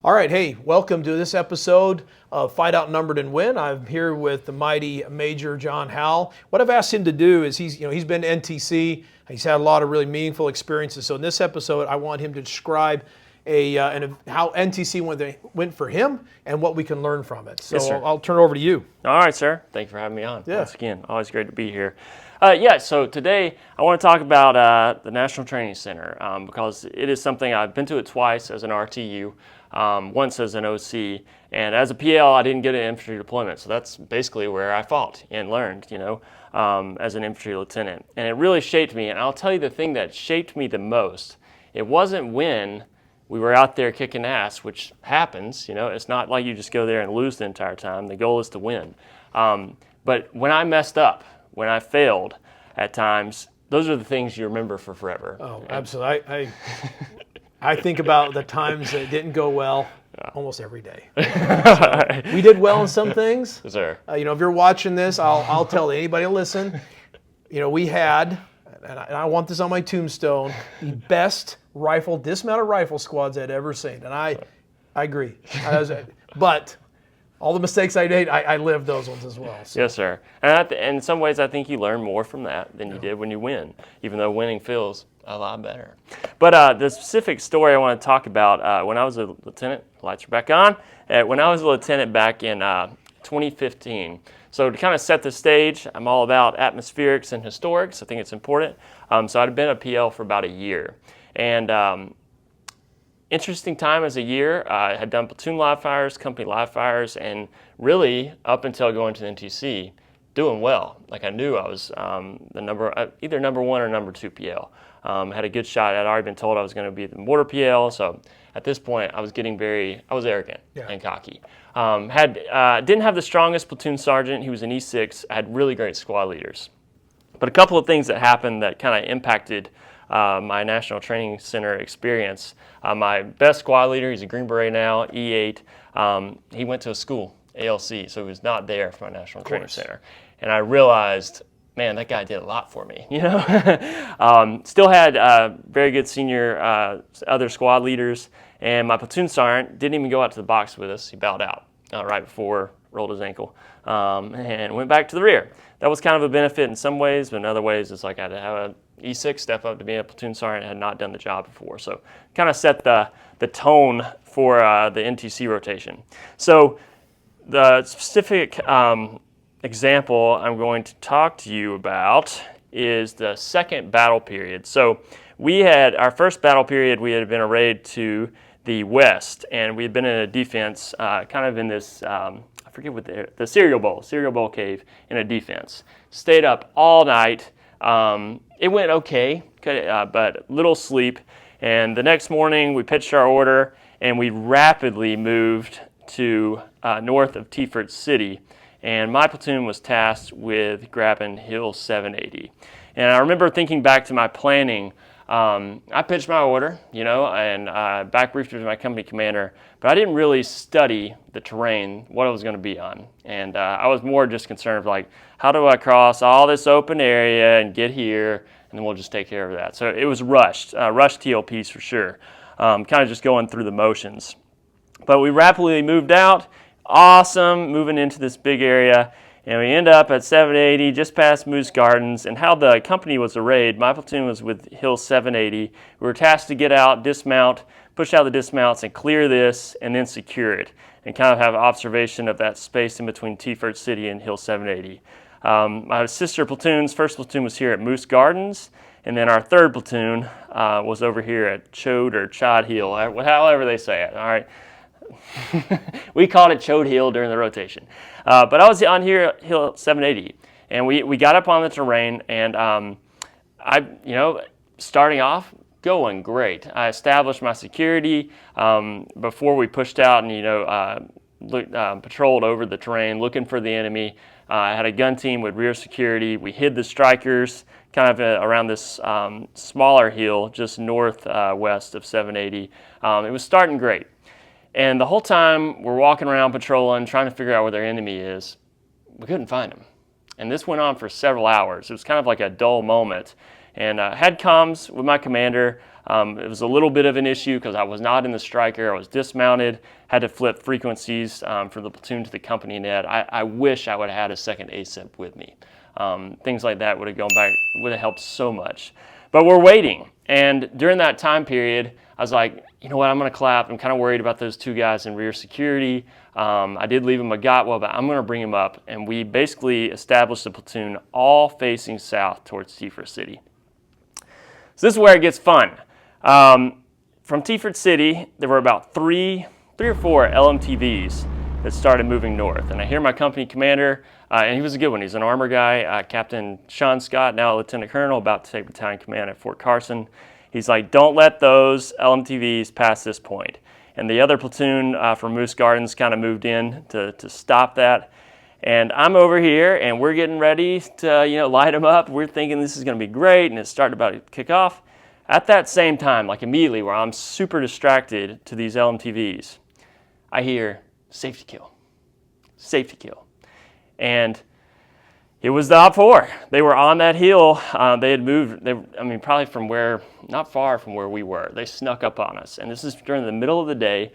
All right, hey, welcome to this episode of Fight Outnumbered and Win. I'm here with the mighty Major John Howell. What I've asked him to do is he's been to NTC. He's had a lot of really meaningful experiences. So in this episode, I want him to describe how NTC went for him and what we can learn from it. So Yes, sir. I'll turn it over to you. All right, sir. Thank you for having me on. Yeah. Once again, always great to be here. So today I want to talk about the National Trainimg Center because it is something I've been to it twice as an RTU, once as an OC, and as a PL I didn't get an infantry deployment, so that's basically where I fought and learned, as an infantry lieutenant. And it really shaped me, and I'll tell you the thing that shaped me the most, it wasn't when we were out there kicking ass, which happens, it's not like you just go there and lose the entire time. The goal is to win. But when I messed up, when I failed at times, those are the things you remember for forever. Oh, absolutely. I think about the times that didn't go well almost every day. So we did well in some things. Yes, sir. If you're watching this, I'll tell anybody to listen. We had, and I want this on my tombstone, the best dismounted rifle squads I'd ever seen. And I agree. But all the mistakes I made, I lived those ones as well. So. Yes, sir. And in some ways, I think you learn more from that than you did when you win, even though winning feels a lot better. But the specific story I want to talk about, when I was a lieutenant, lights are back on, when I was a lieutenant back in 2015. So to kind of set the stage, I'm all about atmospherics and historics. I think it's important. So I'd been a PL for about a year. And interesting time as a year. I had done platoon live fires, company live fires, and really up until going to the NTC, doing well. Like I knew I was either number one or number two PL. Had a good shot. I'd already been told I was going to be the mortar PL, so at this point I was arrogant and cocky. Didn't have the strongest platoon sergeant. He was an E6. I had really great squad leaders. But a couple of things that happened that kind of impacted my National Trainimg Center experience. My best squad leader, he's a Green Beret now, E8, he went to a school, ALC, so he was not there for my National Trainimg Center. And I realized, man, that guy did a lot for me, Still had very good senior other squad leaders, and my platoon sergeant didn't even go out to the box with us. He bowed out right before, rolled his ankle, and went back to the rear. That was kind of a benefit in some ways, but in other ways it's like I had to have a E6 step up to be a platoon sergeant. I had not done the job before, so kind of set the tone for the NTC rotation. So the specific example I'm going to talk to you about is the second battle period. So we had our first battle period, we had been arrayed to the west, and we had been in a defense kind of in this I forget what the cereal bowl cave in a defense. Stayed up all night. It went okay, but little sleep. And the next morning we pitched our order and we rapidly moved to north of Tifert City. And my platoon was tasked with grabbing Hill 780. And I remember thinking back to my planning. I pitched my order, and back briefed it to my company commander, but I didn't really study the terrain, what I was going to be on. And I was more just concerned of how do I cross all this open area and get here, and then we'll just take care of that. So it was rushed TLPs for sure, kind of just going through the motions. But we rapidly moved out, awesome, moving into this big area. And we end up at 780, just past Moose Gardens. And how the company was arrayed, my platoon was with Hill 780. We were tasked to get out, dismount, push out the dismounts, and clear this, and then secure it, and kind of have observation of that space in between Tifert City and Hill 780. My sister platoons, first platoon was here at Moose Gardens, and then our third platoon was over here at Chod Hill, however they say it, all right? We called it Chode Hill during the rotation. But I was on here at Hill 780, and we got up on the terrain, and starting off, going great. I established my security before we pushed out and, patrolled over the terrain looking for the enemy. I had a gun team with rear security. We hid the strikers kind of around this smaller hill just northwest of 780. It was starting great. And the whole time we're walking around patrolling, trying to figure out where their enemy is, we couldn't find him. And this went on for several hours. It was kind of like a dull moment. And had comms with my commander. It was a little bit of an issue because I was not in the striker. I was dismounted, had to flip frequencies from the platoon to the company net. I wish I would have had a second ASIP with me. Things like that would have helped so much. But we're waiting. And during that time period, I was like, you know what, I'm going to clap. I'm kind of worried about those two guys in rear security. I did leave them a Gotwell, but I'm going to bring them up. And we basically established a platoon all facing south towards Tiferet City. So this is where it gets fun. From Tiferet City, there were about three or four LMTVs that started moving north. And I hear my company commander, and he was a good one. He's an armor guy, Captain Sean Scott, now a lieutenant colonel, about to take battalion command at Fort Carson. He's like, don't let those LMTVs pass this point. And the other platoon from Moose Gardens kind of moved in to stop that. And I'm over here, and we're getting ready to light them up. We're thinking this is going to be great, and it's starting about to kick off. At that same time, like immediately, where I'm super distracted to these LMTVs, I hear safety kill, and it was the OP4. They were on that hill. They had moved. Probably from not far from where we were. They snuck up on us, and this is during the middle of the day.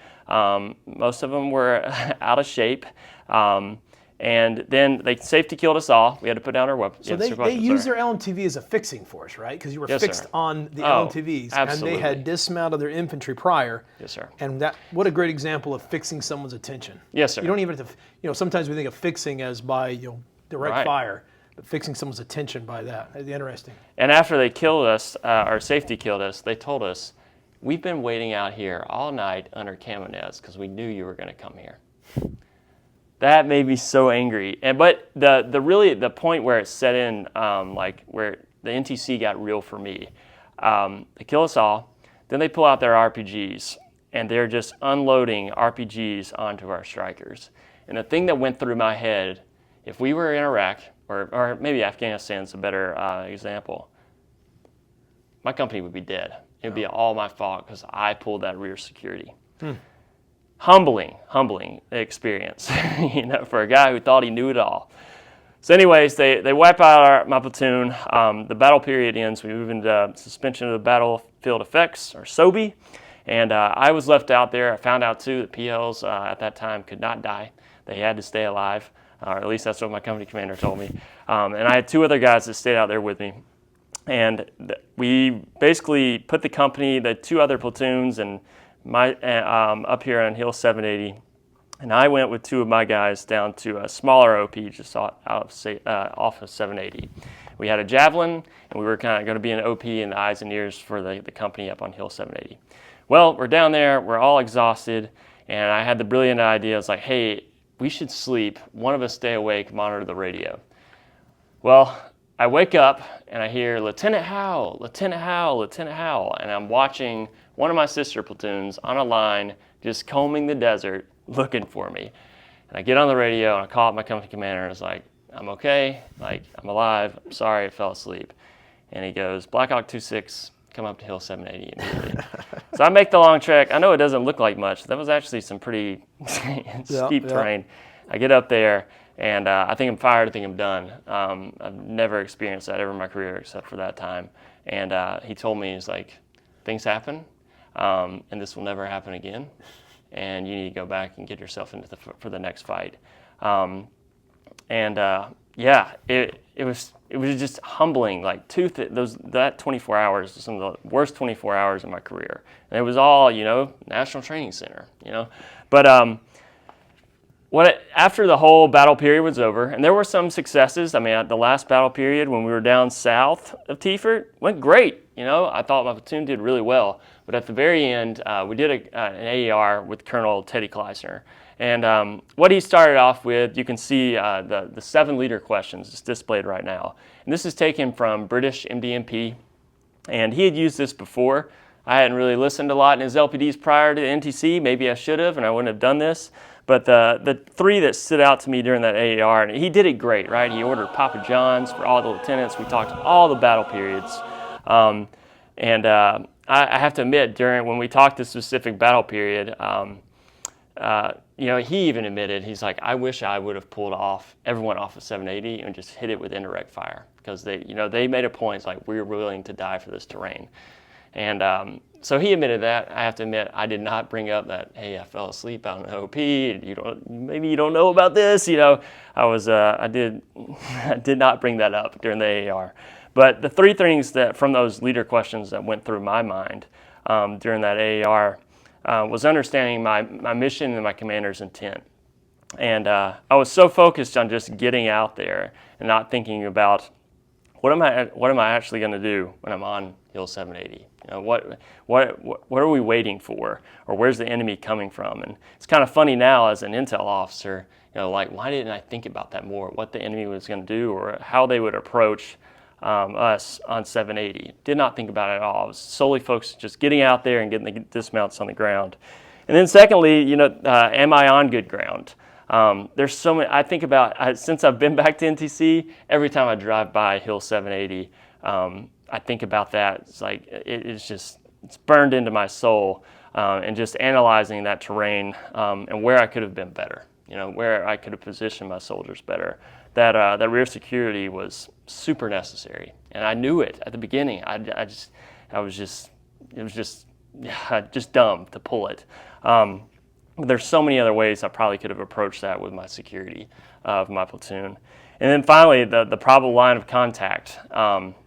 Most of them were out of shape. And then they safety killed us all. We had to put down our weapons. So they used their LMTV as a fixing force, right? Because you were fixed on the LMTVs. Absolutely. And they had dismounted their infantry prior. Yes, sir. And what a great example of fixing someone's attention. Yes, sir. You don't even have to, sometimes we think of fixing as by, direct fire. But fixing someone's attention by that. That's interesting. And after they killed us, our safety killed us, they told us, we've been waiting out here all night under camo nets because we knew you were going to come here. That made me so angry. But the point where it set in, where the NTC got real for me, they kill us all. Then they pull out their RPGs, and they're just unloading RPGs onto our strikers. And the thing that went through my head, if we were in Iraq, or maybe Afghanistan's a better example, my company would be dead. It would be all my fault because I pulled that rear security. Humbling experience, for a guy who thought he knew it all. So anyways, they wipe out my platoon. The battle period ends. We move into suspension of the battlefield effects, or SOBI. And I was left out there. I found out, too, that PLs at that time could not die. They had to stay alive, or at least that's what my company commander told me. And I had two other guys that stayed out there with me. And we basically put the two other platoons, and up here on Hill 780, and I went with two of my guys down to a smaller OP just off of 780. We had a javelin, and we were kind of going to be an OP in the eyes and ears for the company up on Hill 780. Well, we're down there, we're all exhausted, and I had the brilliant idea. I was like, hey, we should sleep. One of us stay awake, monitor the radio. Well, I wake up and I hear Lieutenant Howell, Lieutenant Howell, Lieutenant Howell, and I'm watching one of my sister platoons on a line just combing the desert looking for me. And I get on the radio and I call up my company commander and I was like, I'm okay, I'm alive, I'm sorry I fell asleep. And he goes, Black Hawk 26, come up to Hill 780 immediately. So I make the long trek. I know it doesn't look like much. That was actually some pretty steep terrain. I get up there. And I think I'm fired. I think I'm done. I've never experienced that ever in my career except for that time. And he told me, he's like, things happen, and this will never happen again. And you need to go back and get yourself into for the next fight. It was just humbling. That 24 hours was some of the worst 24 hours of my career. And it was all, National Trainimg Center, But after the whole battle period was over, and there were some successes. At the last battle period when we were down south of Tiferet, went great. I thought my platoon did really well. But at the very end, we did an AER with Colonel Teddy Kleisner. And what he started off with, you can see the 7 leader questions. It's displayed right now. And this is taken from British MDMP. And he had used this before. I hadn't really listened a lot in his LPDs prior to the NTC. Maybe I should have, and I wouldn't have done this. But the 3 that stood out to me during that AER, and he did it great, right? He ordered Papa John's for all the lieutenants. We talked all the battle periods. I have to admit, when we talked the specific battle period, he even admitted, he's like, I wish I would have pulled everyone off of 780 and just hit it with indirect fire, because they made a point, it's like, we're willing to die for this terrain. And so he admitted that. I have to admit, I did not bring up that, hey, I fell asleep out in the OP. Maybe you don't know about this. I did not bring that up during the AAR. But the three things that from those leader questions that went through my mind during that AAR was understanding my mission and my commander's intent. And I was so focused on just getting out there and not thinking about what am I actually going to do when I'm on Hill 780? What are we waiting for, or where's the enemy coming from? And it's kind of funny now as an intel officer, like, why didn't I think about that more? What the enemy was going to do, or how they would approach us on 780. Did not think about it at all. I was solely focused just getting out there and getting the dismounts on the ground. And then secondly, am I on good ground? There's so many. I think about since I've been back to NTC, every time I drive by Hill 780. I think about that. It's like it's burned into my soul, and just analyzing that terrain and where I could have been better. Where I could have positioned my soldiers better. That rear security was super necessary, and I knew it at the beginning. It was just dumb to pull it. There's so many other ways I probably could have approached that with my security of my platoon. And then finally, the probable line of contact.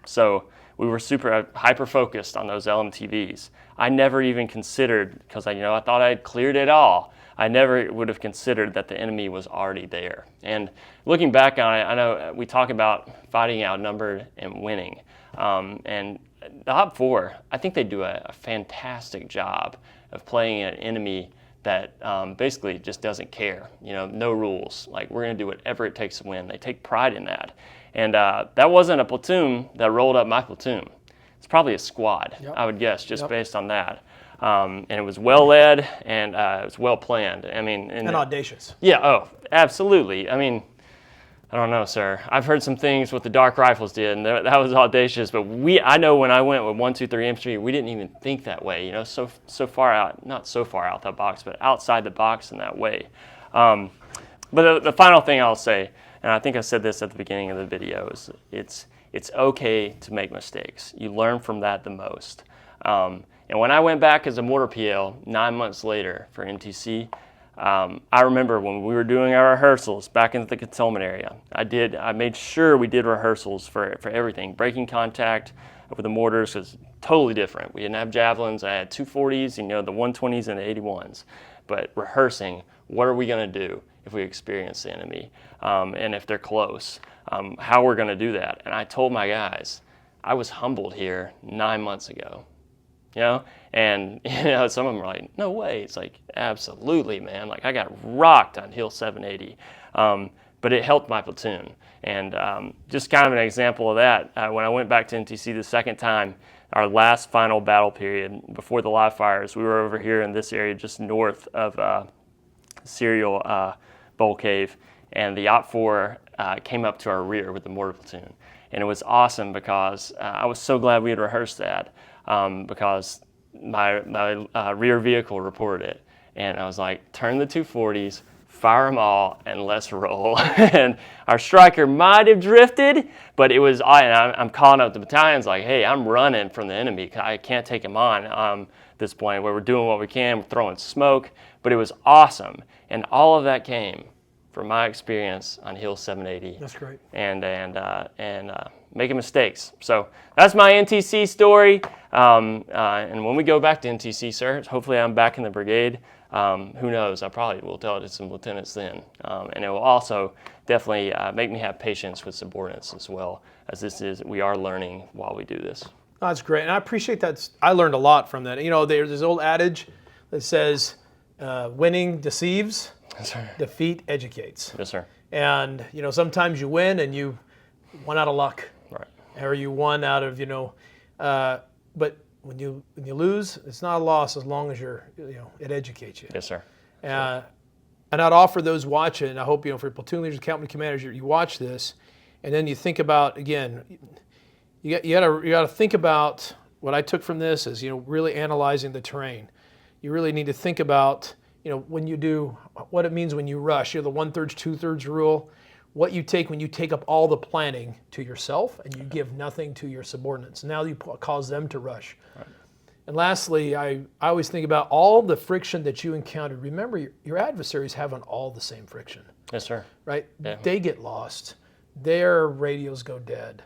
So we were super hyper-focused on those LMTVs. I never even considered, because I thought I had cleared it all, I never would have considered that the enemy was already there. And looking back on it, I know we talk about fighting outnumbered and winning. And the OPFOR, I think they do a fantastic job of playing an enemy that basically just doesn't care. No rules. Like, we're going to do whatever it takes to win. They take pride in that. And that wasn't a platoon that rolled up my platoon. It's probably a squad, yep. I would guess, just based on that. And it was well led, and it was well planned. And audacious. Yeah. Oh, absolutely. I don't know, sir. I've heard some things what the Dark Rifles did, and that was audacious. But I know when I went with 123 Infantry, we didn't even think that way. So far out, not so far out that box, but outside the box in that way. But the final thing I'll say, and I think I said this at the beginning of the video, is it's okay to make mistakes. You learn from that the most. And when I went back as a mortar PL 9 months later for NTC, I remember when we were doing our rehearsals back in the cantonment area, I made sure we did rehearsals for everything. Breaking contact with the mortars was totally different. We didn't have javelins. I had 240s, the 120s and the 81s. But rehearsing, what are we going to do if we experience the enemy? And if they're close, how we're going to do that. And I told my guys, I was humbled here 9 months ago. And some of them are like, no way. It's like, absolutely, man. Like, I got rocked on Hill 780, but it helped my platoon. And just kind of an example of that, when I went back to NTC the second time, our last final battle period before the live fires, we were over here in this area just north of Serial Bowl Cave, and the OPFOR came up to our rear with the mortar platoon. And it was awesome because I was so glad we had rehearsed that. Because my rear vehicle reported it. And I was like, turn the 240s, fire them all, and let's roll. And our striker might have drifted, but it was, I'm calling out the battalions like, hey, I'm running from the enemy. I can't take him on this point where we're doing what we can, we're throwing smoke, but it was awesome. And all of that came from my experience on Hill 780. That's great. And making mistakes. So that's my NTC story. And when we go back to NTC, sir, hopefully I'm back in the brigade. Who knows? I probably will tell it to some lieutenants then. And it will also definitely make me have patience with subordinates as well, as we are learning while we do this. Oh, that's great. And I appreciate that. I learned a lot from that. There's this old adage that says, winning deceives, yes, sir. Defeat educates. Yes, sir. And, sometimes you win and you won out of luck. Right. Or you won out of, but when you lose, it's not a loss as long as it educates you. Yes, sir. And I'd offer those watching, and I hope, for platoon leaders, company commanders, you watch this, and then you think about, again, you got to think about what I took from this is, really analyzing the terrain. You really need to think about, when you do what it means when you rush, the 1/3, 2/3 rule, what you take when you take up all the planning to yourself and you give nothing to your subordinates. Now you cause them to rush. Right. And lastly, I always think about all the friction that you encountered. Remember, your adversaries haven't all the same friction. Yes, sir. Right? Yeah. They get lost. Their radios go dead.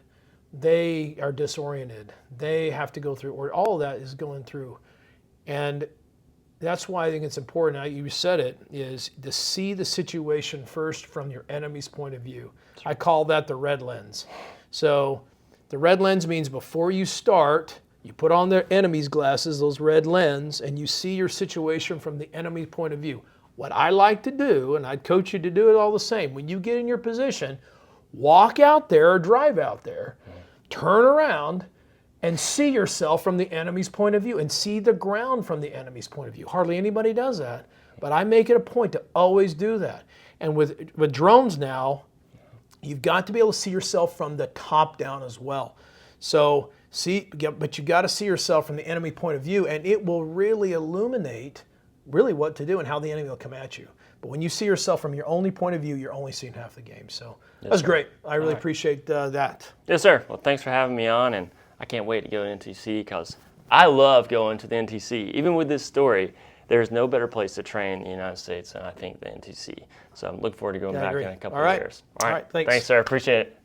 They are disoriented. They have to go through, or all of that is going through. And that's why I think it's important, you said it, is to see the situation first from your enemy's point of view. I call that the red lens. So the red lens means before you start, you put on the enemy's glasses, those red lens, and you see your situation from the enemy's point of view. What I like to do, and I'd coach you to do it all the same, when you get in your position, walk out there or drive out there, turn around, and see yourself from the enemy's point of view and see the ground from the enemy's point of view. Hardly anybody does that, but I make it a point to always do that. And with drones now, you've got to be able to see yourself from the top down as well. So but you got to see yourself from the enemy point of view, and it will really illuminate really what to do and how the enemy will come at you. But when you see yourself from your only point of view, you're only seeing half the game. So that's great. I really appreciate that. Yes, sir. Well, thanks for having me on, and I can't wait to go to NTC because I love going to the NTC. Even with this story, there's no better place to train in the United States than I think the NTC. So I'm looking forward to going back in a couple of years. All right. Thanks. Thanks, sir. Appreciate it.